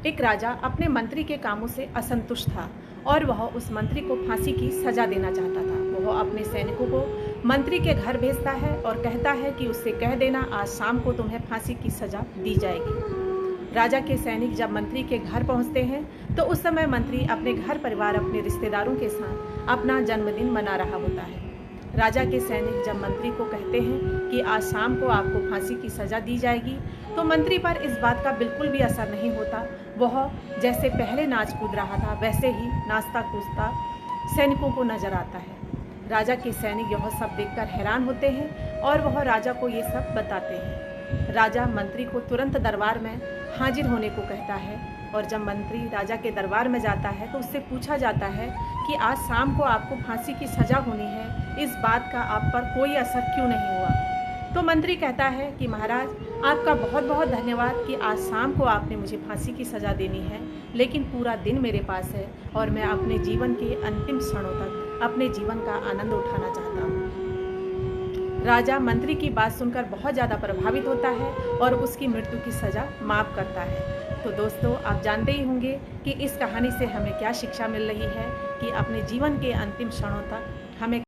एक राजा अपने मंत्री के कामों से असंतुष्ट था और वह उस मंत्री को फांसी की सजा देना चाहता था। वह अपने सैनिकों को मंत्री के घर भेजता है और कहता है कि उससे कह देना आज शाम को तुम्हें फांसी की सजा दी जाएगी। राजा के सैनिक जब मंत्री के घर पहुंचते हैं तो उस समय मंत्री अपने घर परिवार अपने रिश्तेदारों के साथ अपना जन्मदिन मना रहा होता है। राजा के सैनिक जब मंत्री को कहते हैं कि आज शाम को आपको फांसी की सजा दी जाएगी तो मंत्री पर इस बात का बिल्कुल भी असर नहीं होता। वह जैसे पहले नाच कूद रहा था वैसे ही नाचता कूदता सैनिकों को नजर आता है। राजा के सैनिक यह सब देखकर हैरान होते हैं और वह राजा को ये सब बताते हैं। राजा मंत्री को तुरंत दरबार में हाजिर होने को कहता है और जब मंत्री राजा के दरबार में जाता है तो उससे पूछा जाता है कि आज शाम को आपको फांसी की सजा होनी है, इस बात का आप पर कोई असर क्यों नहीं हुआ। तो मंत्री कहता है कि महाराज आपका बहुत बहुत धन्यवाद कि आज शाम को आपने मुझे फांसी की सज़ा देनी है, लेकिन पूरा दिन मेरे पास है और मैं अपने जीवन के अंतिम क्षणों तक अपने जीवन का आनंद उठाना चाहता हूँ। राजा मंत्री की बात सुनकर बहुत ज़्यादा प्रभावित होता है और उसकी मृत्यु की सज़ा माफ़ करता है। तो दोस्तों आप जानते ही होंगे कि इस कहानी से हमें क्या शिक्षा मिल रही है कि अपने जीवन के अंतिम क्षणों तक हमें